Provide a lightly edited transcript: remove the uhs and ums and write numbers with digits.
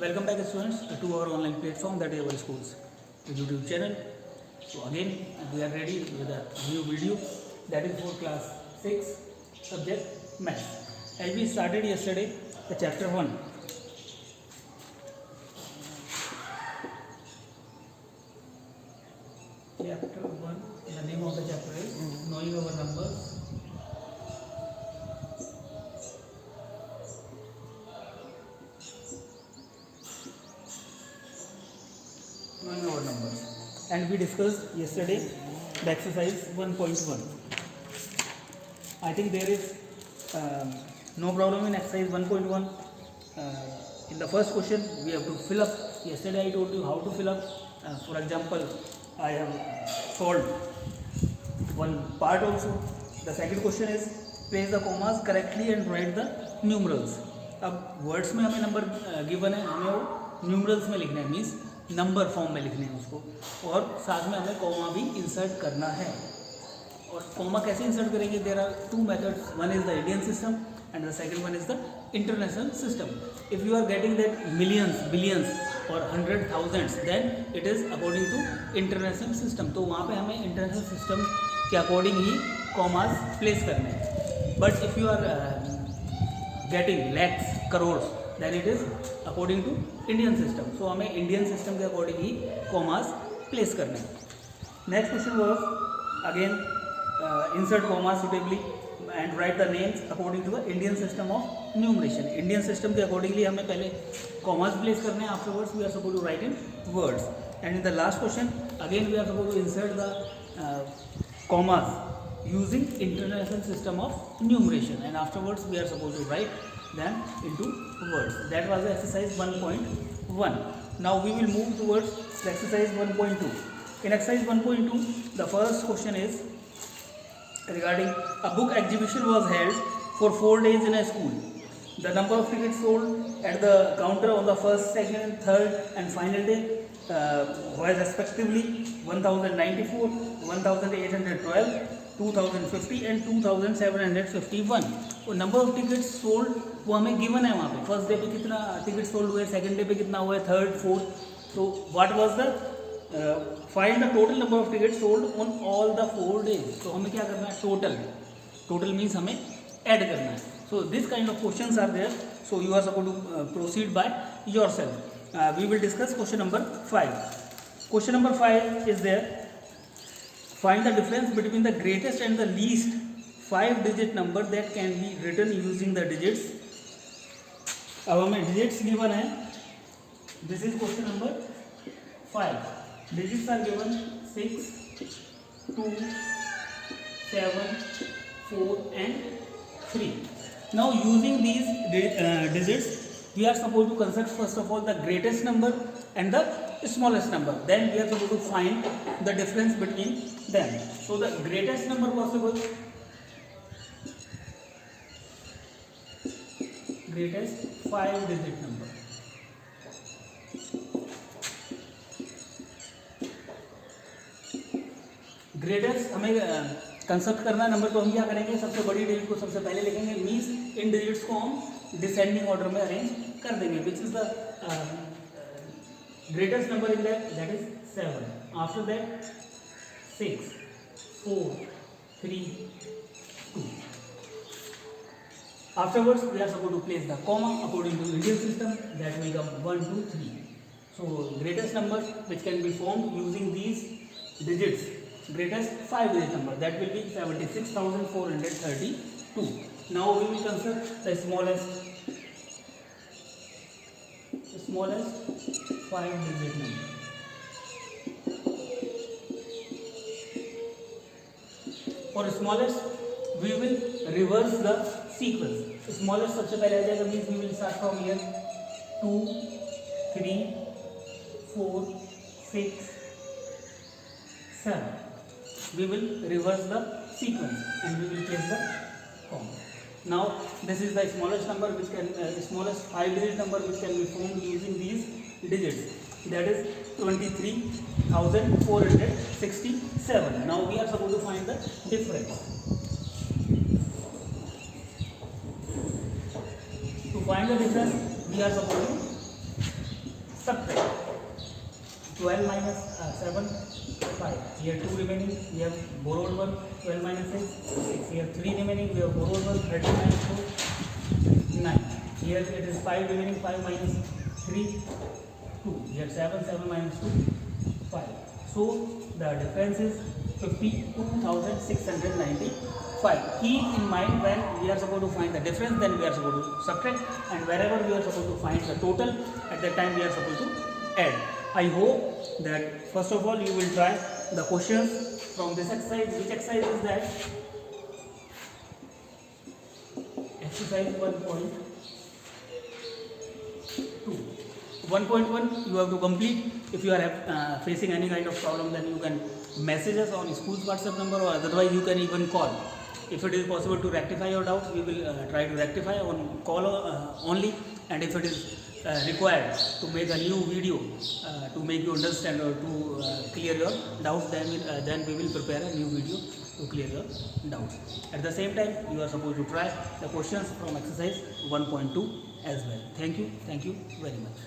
Welcome back students to our online platform, that is our schools YouTube channel. So again we are ready with a new video, that is for class 6 subject maths. As we started yesterday the chapter 1. Chapter 1, the name of the chapter is knowing our numbers. Knowing our numbers, and we discussed yesterday the exercise 1.1. I think there is no problem in exercise 1.1. In the first question we have to fill up. Yesterday I told you how to fill up. For example, I have solved one part also. The second question is place the commas correctly and write the numerals. अब words में हमें number given है, हमें वो numerals में लिखना है, means number form में लिखने हैं उसको, और साथ में हमें कॉमा भी इंसर्ट करना है. और कॉमा कैसे इंसर्ट करेंगे? There are two methods. One is the Indian system and the second one is the international system. If you are getting that millions, billions और 100,000, then it is according to international system. तो वहाँ पे हमें international system के according ही commas place करने हैं. But if you are getting lakhs, crore, then it is according to Indian system. So हमें इंडियन सिस्टम के अकॉर्डिंग ही कॉमास प्लेस करने हैं. Next question was again insert comma suitably and write the names according to the Indian system of numeration. Indian system के accordingly हमें पहले commas place करने हैं. Afterwards we are suppose to write in words. And in the last question again we are suppose to insert the commas using international system of numeration, and afterwards we are supposed to write them into words. That was the exercise 1.1. Now we will move towards the exercise 1.2. In exercise 1.2 the first question is regarding a book exhibition was held for 4 days in a school. The number of tickets sold at the counter on the first, second, third and final day was respectively 1094, 1812, 2050 and 2751. और number of tickets sold वो हमें given है वहाँ पे. First day पे कितना ticket sold हुए, second day पे कितना हुआ है, थर्ड, फोर्थ. तो what was the find the total number of ticket sold on all the 4 days. तो हमें क्या करना है? टोटल मीन्स हमें ऐड करना है. So this kind of questions are there. So you are suppose to proceed by yourself. We will discuss question number 5. Question number 5 is there. Find the difference between the greatest and the least 5-digit number that can be written using the digits. अब हमें digits given है. This is question number 5. Digits are given 6, 2, 7, 4 and 3. Now using these digits we are supposed to construct first of all the greatest number and the smallest number. Then we are supposed to find the difference between them. So the greatest number possible, greatest 5-digit number. Greatest हमें concept करना है number. तो हम क्या करेंगे? सबसे बड़ी digit को सबसे पहले लिखेंगे, मीन्स इन डिजिट्स को हम डिसेंडिंग ऑर्डर में अरेंज कर देंगे. Which is the greatest number in that is 7. After that 6, 4, 3, 2. Afterwards we are supposed to place the comma according to Indian system. That will come 1, 2, 3. So greatest number which can be formed using these digits, greatest 5-digit number, that will be 76,432. Now we will consider the smallest 5-digit number. For smallest we will reverse the sequence. Smallest सबसे पहले आ जाएगा, means we will start from here 2, 3, 4, 6, 7. We will reverse the sequence and we will place the comma. Now this is the smallest number which can smallest 5-digit number which can be formed using these digits, that is 23,467. Now we are supposed to find the difference. To find the difference we are supposed to subtract. 12 minus 7, 5. Here 2 remaining, we have borrowed 1. 12 minus 6, 6. Here 3 remaining, we have borrowed 1. 13 minus 4, 9. Here it is 5 remaining, 5 minus 3, 2. Here 7, 7 minus 2, 5. So the difference is 52,695. Keep in mind, when we are supposed to find the difference, then we are supposed to subtract, and wherever we are supposed to find the total, at that time we are supposed to add. I hope that first of all you will try the questions from this exercise. Which exercise is that? Exercise 1.2. 1.1 you have to complete. If you are facing any kind of problem, then you can message us on school's WhatsApp number, or otherwise you can even call. If it is possible to rectify your doubts, we will try to rectify on call only, and if it is required to make a new video to make you understand or to clear your doubts, then we will prepare a new video to clear your doubts. At the same time, you are supposed to try the questions from exercise 1.2 as well. Thank you very much.